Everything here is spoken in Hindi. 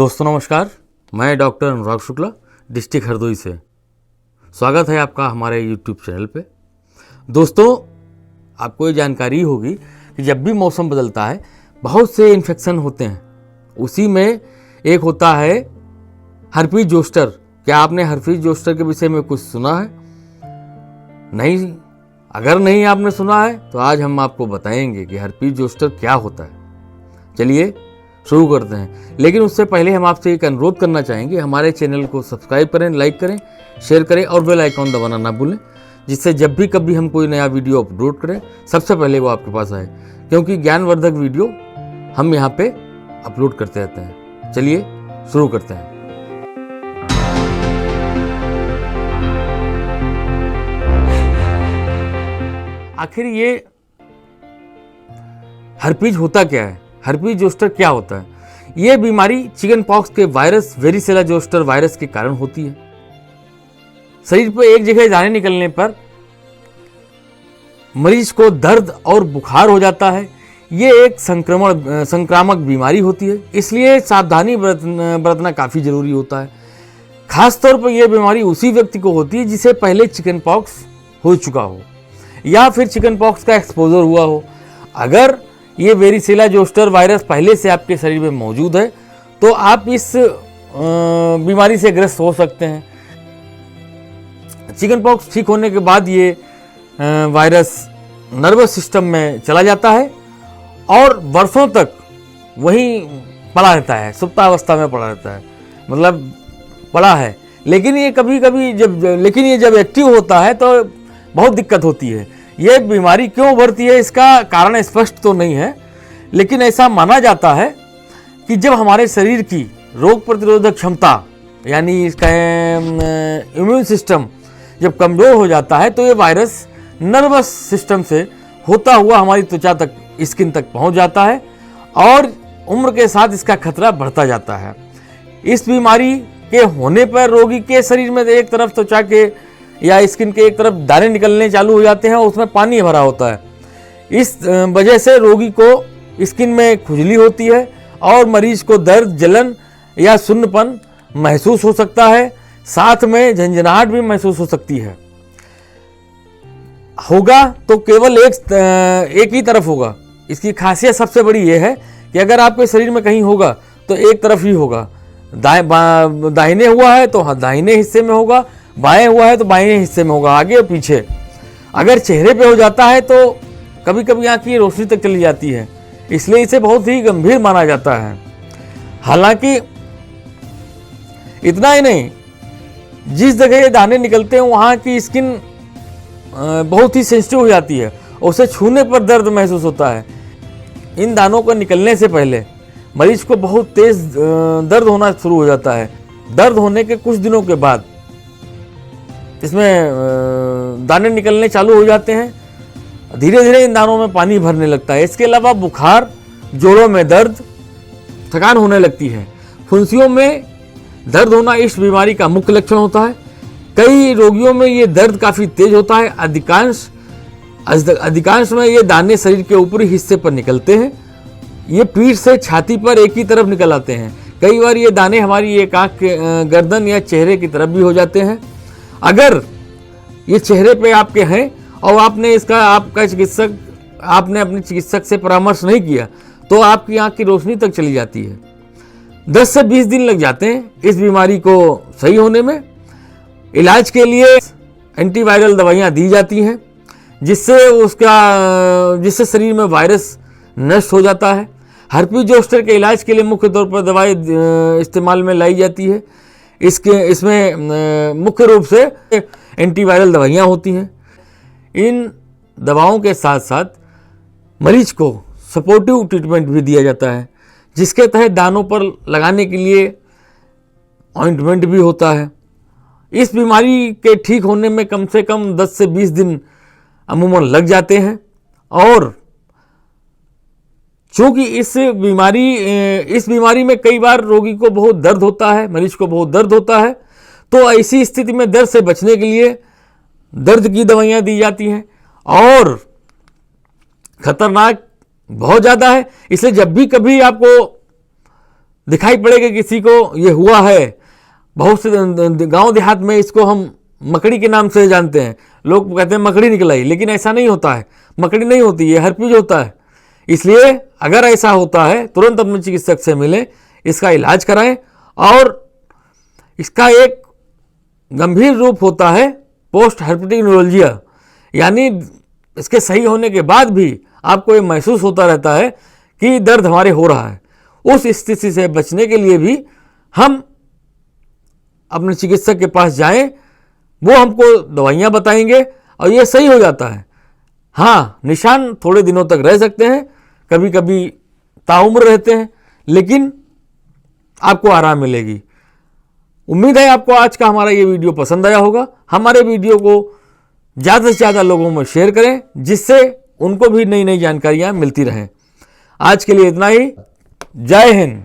दोस्तों नमस्कार, मैं डॉक्टर अनुराग शुक्ला डिस्ट्रिक्ट हरदोई से। स्वागत है आपका हमारे यूट्यूब चैनल पे। दोस्तों, आपको ये जानकारी होगी कि जब भी मौसम बदलता है बहुत से इन्फेक्शन होते हैं। उसी में एक होता है हर्पीज जोस्टर। क्या आपने हर्पीज जोस्टर के विषय में कुछ सुना है? नहीं? अगर नहीं आपने सुना है तो आज हम आपको बताएंगे कि हर्पीज जोस्टर क्या होता है। चलिए शुरू करते हैं, लेकिन उससे पहले हम आपसे एक अनुरोध करना चाहेंगे, हमारे चैनल को सब्सक्राइब करें, लाइक करें, शेयर करें और बेल आइकॉन दबाना ना भूलें, जिससे जब भी कभी हम कोई नया वीडियो अपलोड करें सबसे पहले वो आपके पास आए, क्योंकि ज्ञानवर्धक वीडियो हम यहाँ पे अपलोड करते रहते हैं। चलिए शुरू करते हैं। आखिर ये हर्पीज होता क्या है? हर्पीज जोस्टर क्या होता है? यह बीमारी चिकन पॉक्स के वायरस वेरिसेला जोस्टर वायरस के कारण होती है। शरीर पर एक जगह दाने निकलने पर मरीज को दर्द और बुखार हो जाता है। ये एक संक्रामक बीमारी होती है, इसलिए सावधानी बरतना काफी जरूरी होता है। खासतौर पर यह बीमारी उसी व्यक्ति को होती है जिसे पहले चिकन पॉक्स हो चुका हो या फिर चिकन पॉक्स का एक्सपोजर हुआ हो। अगर ये वेरिसेला जोस्टर वायरस पहले से आपके शरीर में मौजूद है तो आप इस बीमारी से ग्रस्त हो सकते हैं। चिकन पॉक्स ठीक होने के बाद ये वायरस नर्वस सिस्टम में चला जाता है और वर्षों तक वहीं पड़ा रहता है, सुप्तावस्था में पड़ा रहता है, मतलब पड़ा है। लेकिन ये लेकिन ये जब एक्टिव होता है तो बहुत दिक्कत होती है। ये बीमारी क्यों बढ़ती है इसका कारण स्पष्ट तो नहीं है, लेकिन ऐसा माना जाता है कि जब हमारे शरीर की रोग प्रतिरोधक क्षमता यानी इसका इम्यून सिस्टम जब कमजोर हो जाता है तो ये वायरस नर्वस सिस्टम से होता हुआ हमारी त्वचा तक, स्किन तक पहुंच जाता है और उम्र के साथ इसका खतरा बढ़ता जाता है। इस बीमारी के होने पर रोगी के शरीर में एक तरफ त्वचा के या स्किन के एक तरफ दाने निकलने चालू हो जाते हैं और उसमें पानी भरा होता है। इस वजह से रोगी को स्किन में खुजली होती है और मरीज को दर्द, जलन या सुन्नपन महसूस हो सकता है। साथ में झंझनाहट भी महसूस हो सकती है। होगा तो केवल एक ही तरफ होगा। इसकी खासियत सबसे बड़ी यह है कि अगर आपके शरीर में कहीं होगा तो एक तरफ ही होगा। दाहिने हुआ है तो दाहिने हिस्से में होगा, बाएं हुआ है तो बाएं हिस्से में होगा, आगे और पीछे। अगर चेहरे पे हो जाता है तो कभी कभी आंख की रोशनी तक चली जाती है, इसलिए इसे बहुत ही गंभीर माना जाता है। हालांकि इतना ही नहीं, जिस जगह ये दाने निकलते हैं वहां की स्किन बहुत ही सेंसिटिव हो जाती है, उसे छूने पर दर्द महसूस होता है। इन दानों को निकलने से पहले मरीज को बहुत तेज दर्द होना शुरू हो जाता है। दर्द होने के कुछ दिनों के बाद इसमें दाने निकलने चालू हो जाते हैं। धीरे धीरे इन दानों में पानी भरने लगता है। इसके अलावा बुखार, जोड़ों में दर्द, थकान होने लगती है। फुंसियों में दर्द होना इस बीमारी का मुख्य लक्षण होता है। कई रोगियों में ये दर्द काफी तेज होता है। अधिकांश में ये दाने शरीर के ऊपरी हिस्से पर निकलते हैं। ये पीठ से छाती पर एक ही तरफ निकल आते हैं। कई बार ये दाने हमारी एक आंख, गर्दन या चेहरे की तरफ भी हो जाते हैं। अगर ये चेहरे पे आपके हैं और आपने अपने चिकित्सक से परामर्श नहीं किया तो आपकी आंख की रोशनी तक चली जाती है। 10 से 20 दिन लग जाते हैं इस बीमारी को सही होने में। इलाज के लिए एंटीवायरल दवाइयां दी जाती हैं जिससे शरीर में वायरस नष्ट हो जाता है। हर्पीज जोस्टर के इलाज के लिए मुख्य तौर पर दवाई इस्तेमाल में लाई जाती है। इसमें मुख्य रूप से एंटीवायरल दवाइयाँ होती हैं। इन दवाओं के साथ साथ मरीज को सपोर्टिव ट्रीटमेंट भी दिया जाता है, जिसके तहत दानों पर लगाने के लिए ऑइंटमेंट भी होता है। इस बीमारी के ठीक होने में कम से कम 10 से 20 दिन अमूमन लग जाते हैं। और चूंकि इस बीमारी में कई बार रोगी को बहुत दर्द होता है, मरीज को बहुत दर्द होता है, तो ऐसी स्थिति में दर्द से बचने के लिए दर्द की दवाइयां दी जाती हैं और खतरनाक बहुत ज़्यादा है। इसलिए जब भी कभी आपको दिखाई पड़ेगा किसी को ये हुआ है, बहुत से गांव देहात में इसको हम मकड़ी के नाम से जानते हैं, लोग कहते हैं मकड़ी निकल आई, लेकिन ऐसा नहीं होता है, मकड़ी नहीं होती, ये हर्पीज होता है। इसलिए अगर ऐसा होता है तुरंत अपने चिकित्सक से मिलें, इसका इलाज कराएं। और इसका एक गंभीर रूप होता है पोस्ट हर्पेटिक न्यूरोलजिया, यानी इसके सही होने के बाद भी आपको ये महसूस होता रहता है कि दर्द हमारे हो रहा है। उस स्थिति से बचने के लिए भी हम अपने चिकित्सक के पास जाएं, वो हमको दवाइयाँ बताएंगे और ये सही हो जाता है। हाँ, निशान थोड़े दिनों तक रह सकते हैं, कभी कभी ताउम्र रहते हैं, लेकिन आपको आराम मिलेगी। उम्मीद है आपको आज का हमारा ये वीडियो पसंद आया होगा। हमारे वीडियो को ज़्यादा से ज़्यादा लोगों में शेयर करें, जिससे उनको भी नई नई जानकारियाँ मिलती रहें। आज के लिए इतना ही। जय हिंद।